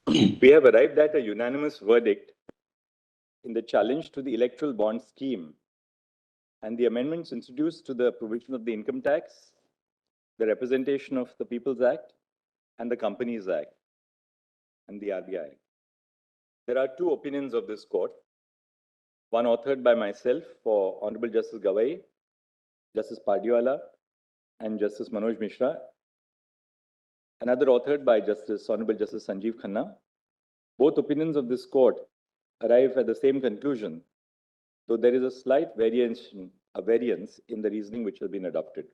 We have arrived at a unanimous verdict in the challenge to the electoral bond scheme and the amendments introduced to the provision of the Income Tax, the Representation of the People's Act, and the Companies Act, and the RBI. There are two opinions of this court, one authored by myself for Honorable Justice Gavai, Justice Pardiwala, and Justice Manoj Misra, another authored by Honorable Justice Sanjiv Khanna. Both opinions of this court arrive at the same conclusion, though there is a slight variance in the reasoning which has been adopted.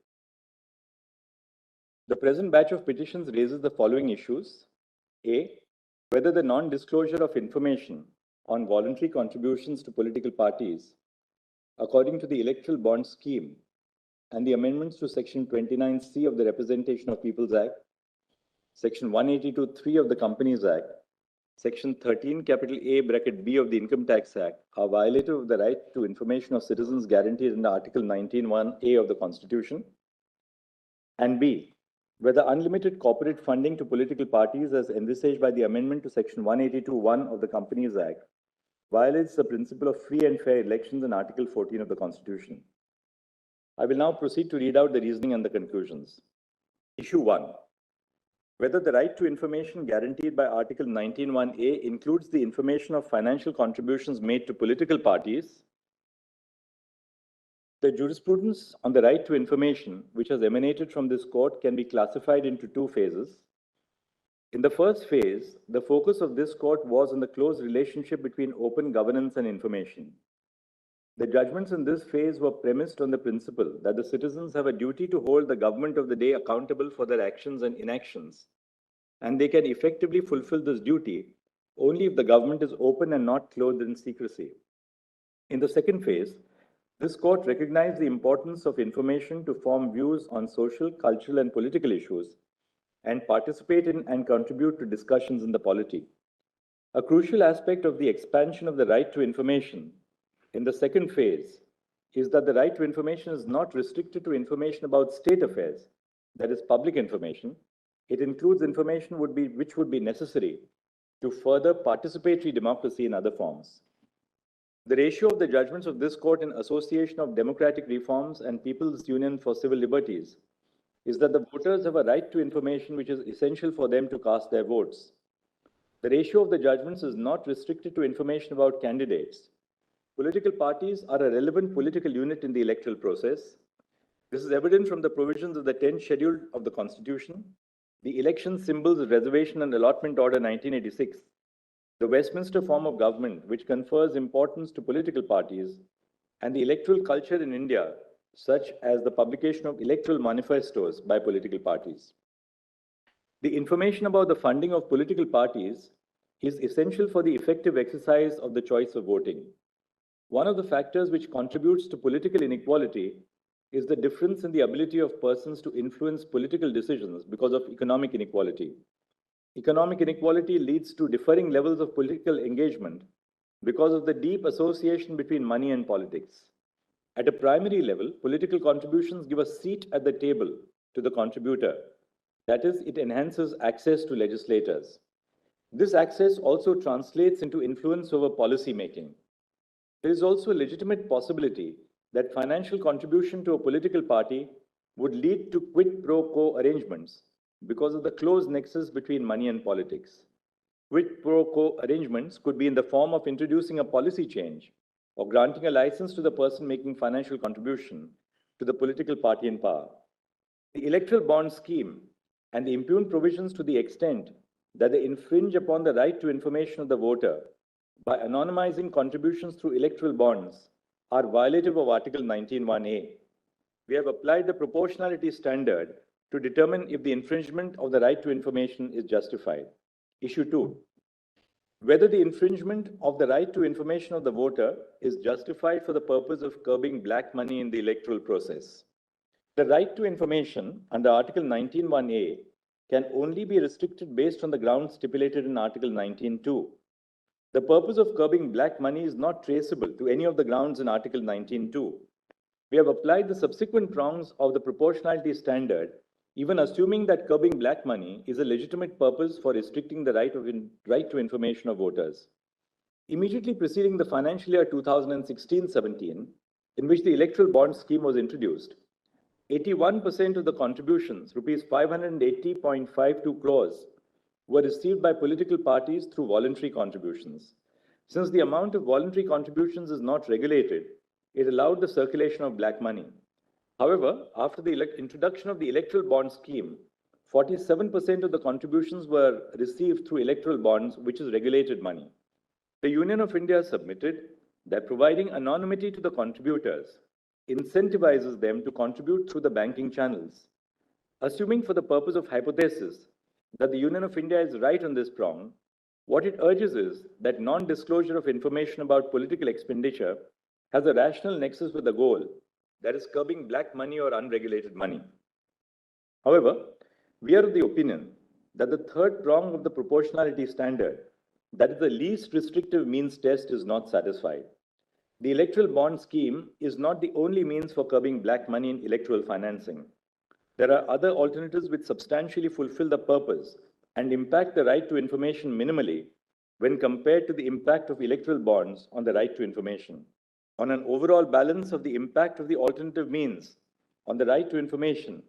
The present batch of petitions raises the following issues. A, whether the non-disclosure of information on voluntary contributions to political parties according to the Electoral Bond Scheme and the amendments to Section 29C of the Representation of People's Act, Section 182(3) of the Companies Act, Section 13 A bracket B of the Income Tax Act are violative of the right to information of citizens guaranteed under Article 19(1)(a) of the Constitution. And B, whether unlimited corporate funding to political parties as envisaged by the amendment to Section 182(1) of the Companies Act violates the principle of free and fair elections in Article 14 of the Constitution. I will now proceed to read out the reasoning and the conclusions. Issue 1. Whether the right to information guaranteed by Article 19(1)(a) includes the information of financial contributions made to political parties. The jurisprudence on the right to information, which has emanated from this court, can be classified into two phases. In the first phase, the focus of this court was on the close relationship between open governance and information. The judgments in this phase were premised on the principle that the citizens have a duty to hold the government of the day accountable for their actions and inactions, and they can effectively fulfill this duty only if the government is open and not clothed in secrecy. In the second phase, this court recognized the importance of information to form views on social, cultural, and political issues and participate in and contribute to discussions in the polity. A crucial aspect of the expansion of the right to information in the second phase is that the right to information is not restricted to information about state affairs, that is public information. It includes information which would be necessary to further participatory democracy in other forms. The ratio of the judgments of this court in Association of Democratic Reforms and People's Union for Civil Liberties is that the voters have a right to information which is essential for them to cast their votes. The ratio of the judgments is not restricted to information about candidates. Political parties are a relevant political unit in the electoral process. This is evident from the provisions of the 10th schedule of the Constitution, the Election Symbols Reservation and Allotment Order 1986, the Westminster form of government, which confers importance to political parties, and the electoral culture in India, such as the publication of electoral manifestos by political parties. The information about the funding of political parties is essential for the effective exercise of the choice of voting. One of the factors which contributes to political inequality is the difference in the ability of persons to influence political decisions because of economic inequality. Economic inequality leads to differing levels of political engagement because of the deep association between money and politics. At a primary level, political contributions give a seat at the table to the contributor. That is, it enhances access to legislators. This access also translates into influence over policy making. There is also a legitimate possibility that financial contribution to a political party would lead to quid pro quo arrangements because of the close nexus between money and politics. Quid pro quo arrangements could be in the form of introducing a policy change or granting a license to the person making financial contribution to the political party in power. The electoral bond scheme and the impugned provisions to the extent that they infringe upon the right to information of the voter by anonymizing contributions through electoral bonds are violative of Article 19(1)(a). We have applied the proportionality standard to determine if the infringement of the right to information is justified. Issue 2. Whether the infringement of the right to information of the voter is justified for the purpose of curbing black money in the electoral process. The right to information under Article 19(1)(a) can only be restricted based on the grounds stipulated in Article 19(2). The purpose of curbing black money is not traceable to any of the grounds in Article 19(2). We have applied the subsequent prongs of the proportionality standard Even assuming that curbing black money is a legitimate purpose for restricting the right to information of voters. Immediately preceding the financial year 2016-17, in which the electoral bond scheme was introduced, 81% of the contributions, rupees 580.52 crores, were received by political parties through voluntary contributions. Since the amount of voluntary contributions is not regulated, it allowed the circulation of black money. However, after the introduction of the electoral bond scheme, 47% of the contributions were received through electoral bonds, which is regulated money. The Union of India submitted that providing anonymity to the contributors incentivizes them to contribute through the banking channels. Assuming for the purpose of hypothesis that the Union of India is right on this prong, what it urges is that non-disclosure of information about political expenditure has a rational nexus with the goal, that is curbing black money or unregulated money. However, we are of the opinion that the third prong of the proportionality standard, that is the least restrictive means test, is not satisfied. The electoral bond scheme is not the only means for curbing black money in electoral financing. There are other alternatives which substantially fulfill the purpose and impact the right to information minimally when compared to the impact of electoral bonds on the right to information. On an overall balance of the impact of the alternative means on the right to information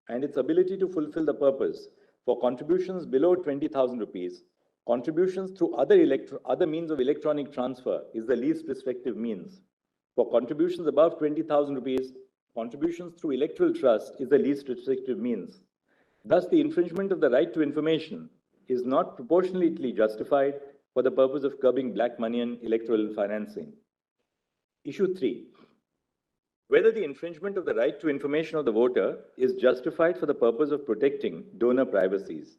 and its ability to fulfill the purpose, for contributions below 20,000 rupees, contributions through other means of electronic transfer is the least restrictive means. For contributions above 20,000 rupees, contributions through electoral trust is the least restrictive means. Thus, the infringement of the right to information is not proportionately justified for the purpose of curbing black money and electoral financing. Issue 3. Whether the infringement of the right to information of the voter is justified for the purpose of protecting donor privacies.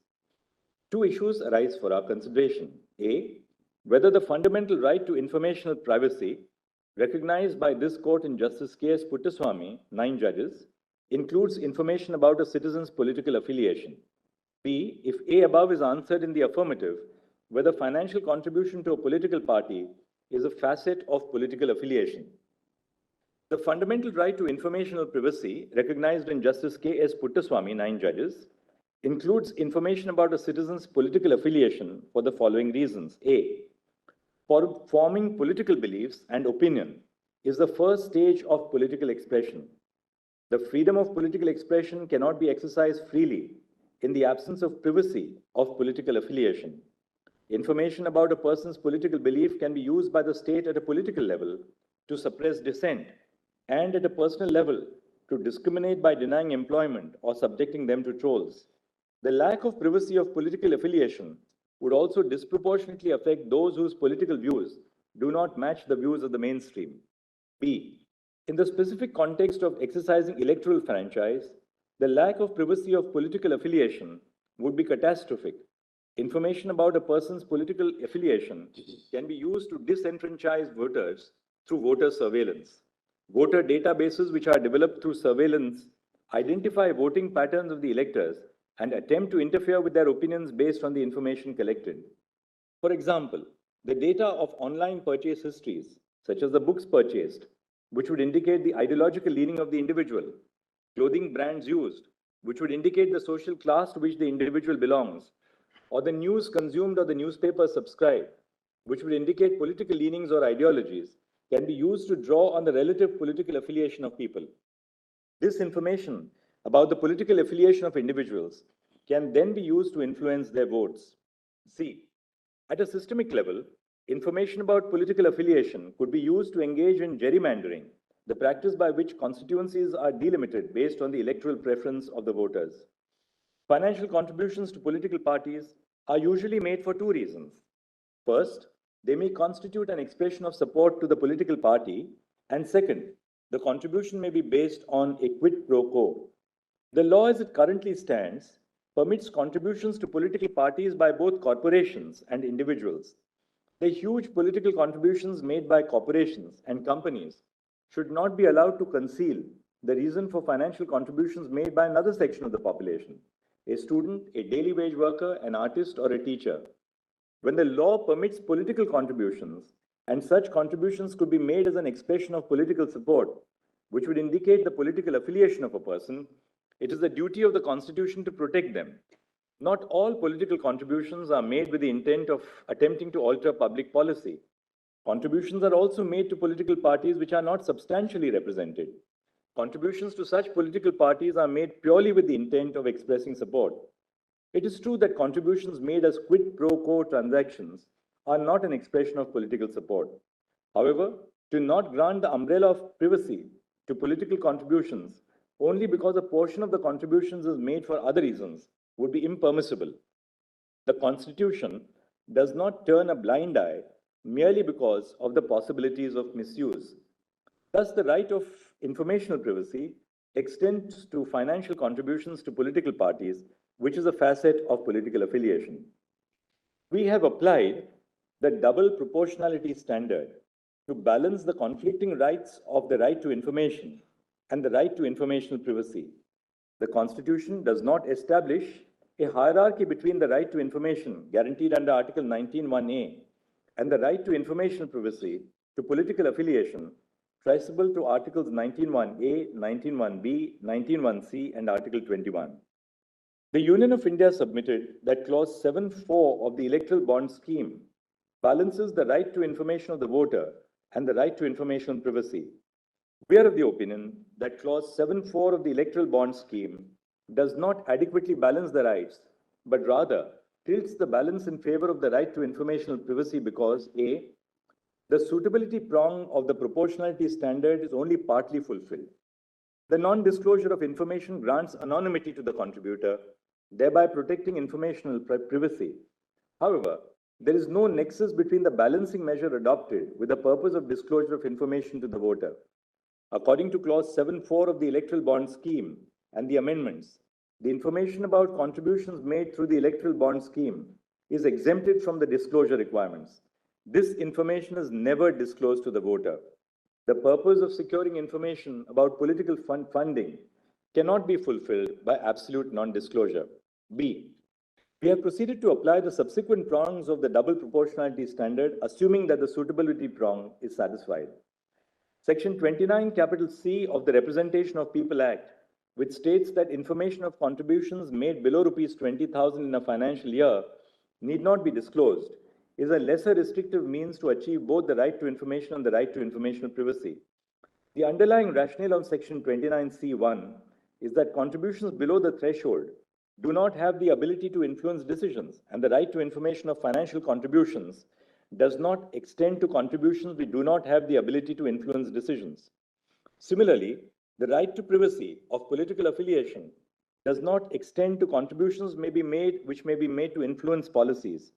Two issues arise for our consideration. A, whether the fundamental right to informational privacy recognized by this court in Justice K.S. Puttaswamy, 9 judges, includes information about a citizen's political affiliation. B, if A above is answered in the affirmative, whether financial contribution to a political party is a facet of political affiliation. The fundamental right to informational privacy, recognized in Justice K.S. Puttaswamy, 9 judges, includes information about a citizen's political affiliation for the following reasons. A, forming political beliefs and opinion is the first stage of political expression. The freedom of political expression cannot be exercised freely in the absence of privacy of political affiliation. Information about a person's political belief can be used by the state at a political level to suppress dissent and at a personal level to discriminate by denying employment or subjecting them to trolls. The lack of privacy of political affiliation would also disproportionately affect those whose political views do not match the views of the mainstream. B, in the specific context of exercising electoral franchise, the lack of privacy of political affiliation would be catastrophic. Information about a person's political affiliation can be used to disenfranchise voters through voter surveillance. Voter databases which are developed through surveillance identify voting patterns of the electors and attempt to interfere with their opinions based on the information collected. For example, the data of online purchase histories, such as the books purchased, which would indicate the ideological leaning of the individual, clothing brands used, which would indicate the social class to which the individual belongs, or the news consumed or the newspaper subscribed, which would indicate political leanings or ideologies, can be used to draw on the relative political affiliation of people. This information about the political affiliation of individuals can then be used to influence their votes. C. At a systemic level, information about political affiliation could be used to engage in gerrymandering, the practice by which constituencies are delimited based on the electoral preference of the voters. Financial contributions to political parties are usually made for two reasons. First, they may constitute an expression of support to the political party, and second, the contribution may be based on a quid pro quo. The law as it currently stands permits contributions to political parties by both corporations and individuals. The huge political contributions made by corporations and companies should not be allowed to conceal the reason for financial contributions made by another section of the population, a student, a daily wage worker, an artist, or a teacher. When the law permits political contributions, and such contributions could be made as an expression of political support, which would indicate the political affiliation of a person, It is the duty of the Constitution to protect them. Not all political contributions are made with the intent of attempting to alter public policy. Contributions are also made to political parties which are not substantially represented. Contributions to such political parties are made purely with the intent of expressing support. It is true that contributions made as quid pro quo transactions are not an expression of political support. However, to not grant the umbrella of privacy to political contributions only because a portion of the contributions is made for other reasons would be impermissible. The Constitution does not turn a blind eye merely because of the possibilities of misuse. Thus, the right of informational privacy extends to financial contributions to political parties, which is a facet of political affiliation. We have applied the double proportionality standard to balance the conflicting rights of the right to information and the right to informational privacy. The Constitution does not establish a hierarchy between the right to information guaranteed under Article 19(1)(a) and the right to informational privacy to political affiliation traceable to Articles 19(1)(a), 19(1)(b), 19(1)(c), and Article 21. The Union of India submitted that Clause 7(4) of the Electoral Bond Scheme balances the right to information of the voter and the right to information privacy. We are of the opinion that Clause 7(4) of the Electoral Bond Scheme does not adequately balance the rights, but rather tilts the balance in favor of the right to informational privacy because A, the suitability prong of the proportionality standard is only partly fulfilled. The non-disclosure of information grants anonymity to the contributor, thereby protecting informational privacy. However, there is no nexus between the balancing measure adopted with the purpose of disclosure of information to the voter. According to Clause 7(4) of the Electoral Bond Scheme and the amendments, the information about contributions made through the Electoral Bond Scheme is exempted from the disclosure requirements. This information is never disclosed to the voter. The purpose of securing information about political funding cannot be fulfilled by absolute non-disclosure. B. We have proceeded to apply the subsequent prongs of the double proportionality standard, assuming that the suitability prong is satisfied. Section 29(c) of the Representation of People Act, which states that information of contributions made below rupees 20,000 in a financial year need not be disclosed, is a lesser restrictive means to achieve both the right to information and the right to informational privacy. The underlying rationale of Section 29(c)(1) is that contributions below the threshold do not have the ability to influence decisions, and the right to information of financial contributions does not extend to contributions which do not have the ability to influence decisions. Similarly, the right to privacy of political affiliation does not extend to contributions which may be made to influence policies.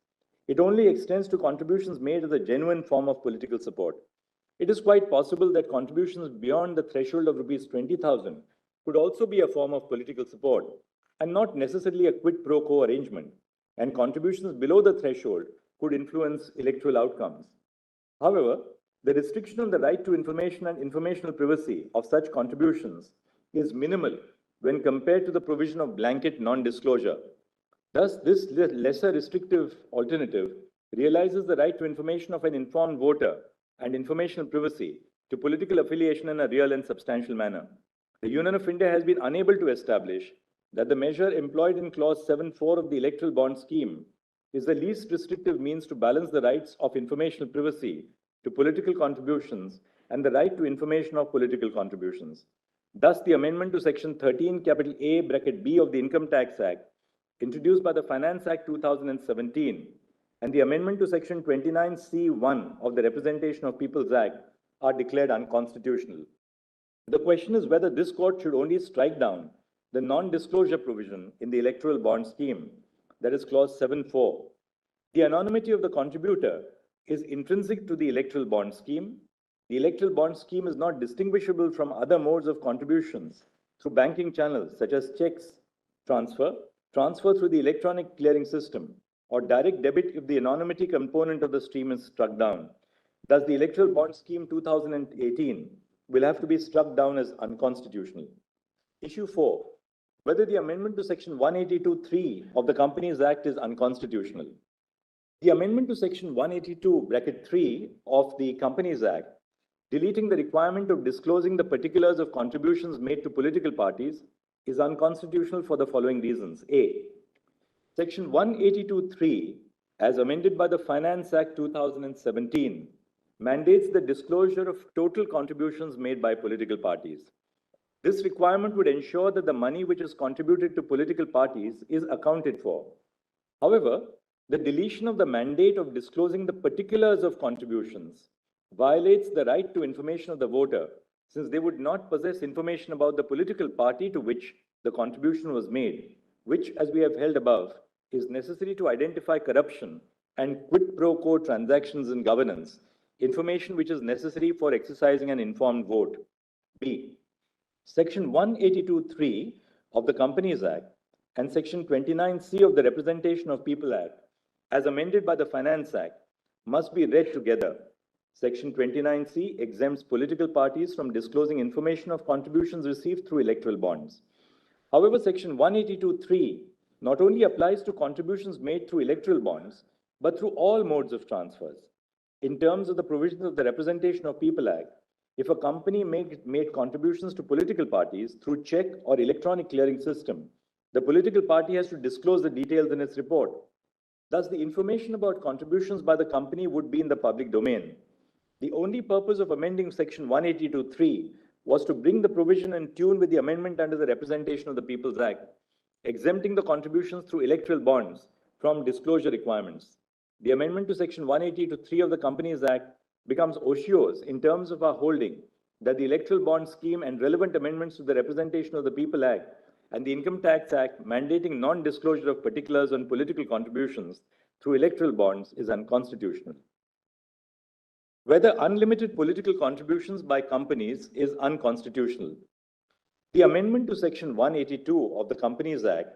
It only extends to contributions made as a genuine form of political support. It is quite possible that contributions beyond the threshold of rupees 20,000 could also be a form of political support and not necessarily a quid pro quo arrangement, and contributions below the threshold could influence electoral outcomes. However, the restriction on the right to information and informational privacy of such contributions is minimal when compared to the provision of blanket non-disclosure. Thus, this lesser restrictive alternative realizes the right to information of an informed voter and informational privacy to political affiliation in a real and substantial manner. The Union of India has been unable to establish that the measure employed in Clause 7(4) of the Electoral Bond Scheme is the least restrictive means to balance the rights of informational privacy to political contributions and the right to information of political contributions. Thus, the amendment to Section 13(a)(b) of the Income Tax Act, introduced by the Finance Act 2017, and the amendment to Section 29(c)(1) of the Representation of People's Act are declared unconstitutional. The question is whether this court should only strike down the non-disclosure provision in the Electoral Bond Scheme, that is Clause 7(4). The anonymity of the contributor is intrinsic to the Electoral Bond Scheme. The Electoral Bond Scheme is not distinguishable from other modes of contributions through banking channels such as checks, transfer through the electronic clearing system, or direct debit if the anonymity component of the stream is struck down. Thus, the Electoral Bond Scheme 2018 will have to be struck down as unconstitutional. Issue 4. Whether the amendment to Section 182(3) of the Companies Act is unconstitutional. The amendment to Section 182(3) of the Companies Act, deleting the requirement of disclosing the particulars of contributions made to political parties, is unconstitutional for the following reasons. A. Section 182(3), as amended by the Finance Act 2017, mandates the disclosure of total contributions made by political parties. This requirement would ensure that the money which is contributed to political parties is accounted for. However, the deletion of the mandate of disclosing the particulars of contributions violates the right to information of the voter, since they would not possess information about the political party to which the contribution was made, which, as we have held above, is necessary to identify corruption and quid pro quo transactions in governance, information which is necessary for exercising an informed vote. B. Section 182(3) of the Companies Act and Section 29C of the Representation of People Act, as amended by the Finance Act, must be read together. Section 29C exempts political parties from disclosing information of contributions received through electoral bonds. However, Section 182(3) not only applies to contributions made through electoral bonds, but through all modes of transfers. In terms of the provisions of the Representation of People Act, if a company made contributions to political parties through check or electronic clearing system, the political party has to disclose the details in its report. Thus, the information about contributions by the company would be in the public domain. The only purpose of amending Section 182(3) was to bring the provision in tune with the amendment under the Representation of the People's Act, exempting the contributions through electoral bonds from disclosure requirements. The amendment to Section 182(3) of the Companies Act becomes otiose in terms of our holding that the electoral bond scheme and relevant amendments to the Representation of the People Act and the Income Tax Act mandating non-disclosure of particulars on political contributions through electoral bonds is unconstitutional. Whether unlimited political contributions by companies is unconstitutional. The amendment to Section 182 of the Companies Act,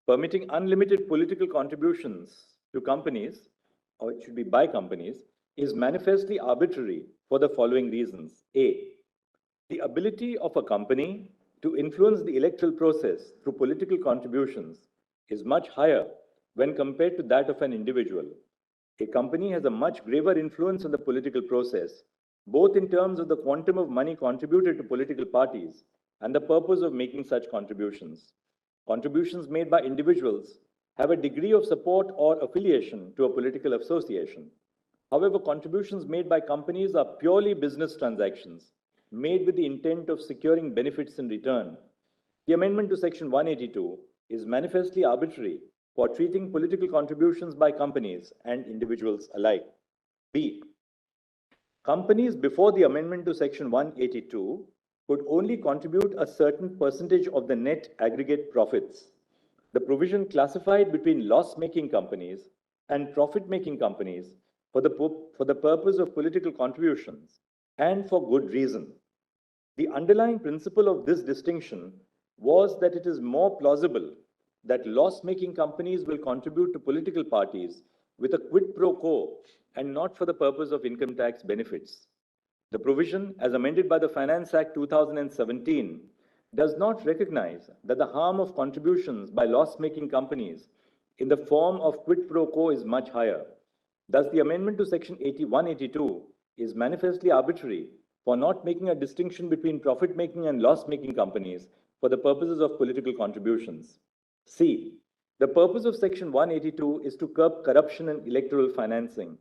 permitting unlimited political contributions to companies, or it should be by companies, is manifestly arbitrary for the following reasons. A. The ability of a company to influence the electoral process through political contributions is much higher when compared to that of an individual. A company has a much graver influence on the political process, both in terms of the quantum of money contributed to political parties and the purpose of making such contributions. Contributions made by individuals have a degree of support or affiliation to a political association. However, contributions made by companies are purely business transactions, made with the intent of securing benefits in return. The amendment to Section 182 is manifestly arbitrary for treating political contributions by companies and individuals alike. B. Companies before the amendment to Section 182 could only contribute a certain percentage of the net aggregate profits. The provision classified between loss-making companies and profit-making companies for the purpose of political contributions, and for good reason. The underlying principle of this distinction was that it is more plausible that loss-making companies will contribute to political parties with a quid pro quo and not for the purpose of income tax benefits. The provision, as amended by the Finance Act 2017, does not recognize that the harm of contributions by loss-making companies in the form of quid pro quo is much higher. Thus, the amendment to Section 182 is manifestly arbitrary for not making a distinction between profit-making and loss-making companies for the purposes of political contributions. C. The purpose of Section 182 is to curb corruption and electoral financing.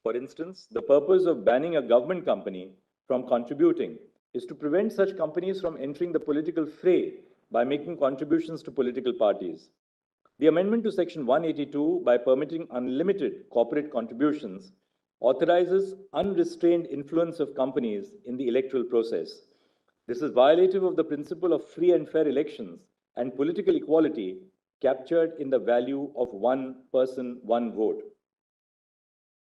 For instance, the purpose of banning a government company from contributing is to prevent such companies from entering the political fray by making contributions to political parties. The amendment to Section 182, by permitting unlimited corporate contributions, authorizes unrestrained influence of companies in the electoral process. This is violative of the principle of free and fair elections and political equality captured in the value of one person, one vote.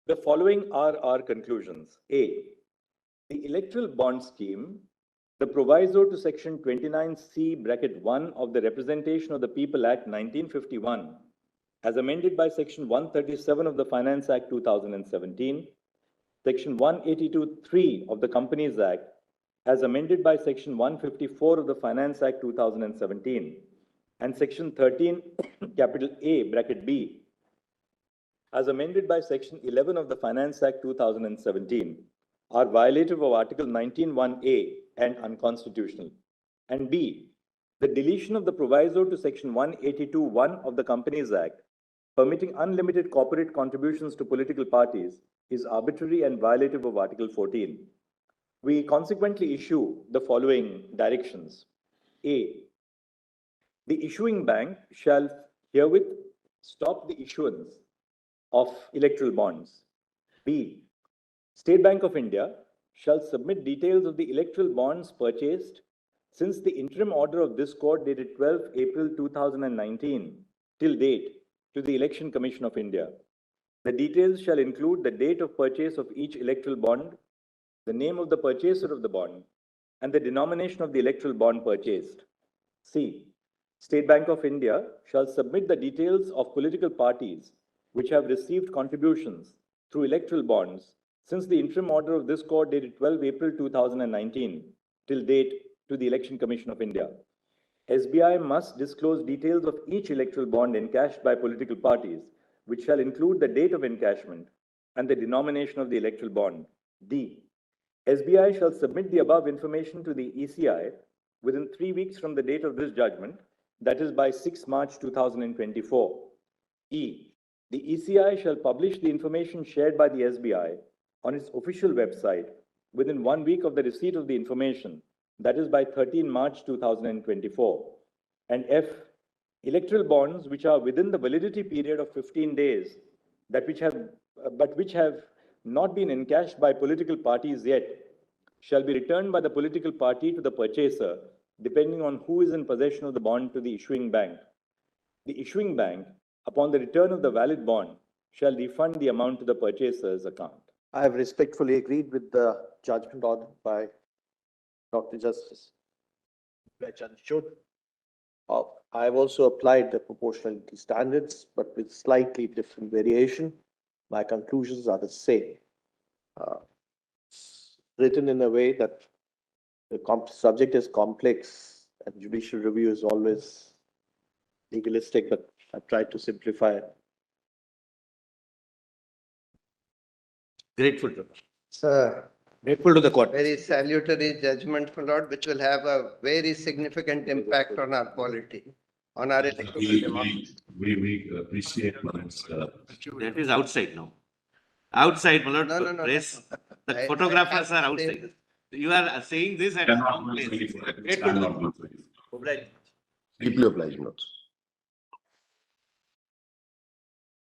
The following are our conclusions. A. The electoral bond scheme, the proviso to Section 29C(1) of the Representation of the People Act 1951, as amended by Section 137 of the Finance Act 2017, Section 182(3) of the Companies Act, as amended by Section 154 of the Finance Act 2017, and Section 13(a)(b), as amended by Section 11 of the Finance Act 2017, are violative of Article 19(1)(a) and unconstitutional. And B, The deletion of the proviso to Section 182(1) of the Companies Act, permitting unlimited corporate contributions to political parties, is arbitrary and violative of Article 14. We consequently issue the following directions. A. The issuing bank shall herewith stop the issuance of electoral bonds. B. State Bank of India shall submit details of the electoral bonds purchased since the interim order of this court dated 12 April 2019 till date to the Election Commission of India. The details shall include the date of purchase of each electoral bond, the name of the purchaser of the bond, and the denomination of the electoral bond purchased. C. State Bank of India shall submit the details of political parties which have received contributions through electoral bonds since the interim order of this court dated 12 April 2019 till date to the Election Commission of India. SBI must disclose details of each electoral bond encashed by political parties, which shall include the date of encashment and the denomination of the electoral bond. D. SBI shall submit the above information to the ECI within 3 weeks from the date of this judgment, that is by 6 March 2024. E. The ECI shall publish the information shared by the SBI on its official website within 1 week of the receipt of the information, that is by 13 March 2024. And F. Electoral bonds which are within the validity period of 15 days, which have not been encashed by political parties yet, shall be returned by the political party to the purchaser, depending on who is in possession of the bond to the issuing bank. The issuing bank, upon the return of the valid bond, shall refund the amount to the purchaser's account. I have respectfully agreed with the judgment ordered by Dr. Justice Chandrachud. I have also applied the proportionality standards, but with slightly different variation. My conclusions are the same. It's written in a way that the subject is complex and judicial review is always legalistic, but I've tried to simplify it. Grateful to Sir, grateful to the court. very salutary judgment, my lord, which will have a very significant impact on our polity, on our electoral democracy. We appreciate Manoj's, That is outside now. Outside, my lord, No. press. The I photographers have are to say outside. You are saying this at cannot wrong place. do it. Grateful to Cannot you. do it. Obliged. Deeply obliged, Manoj.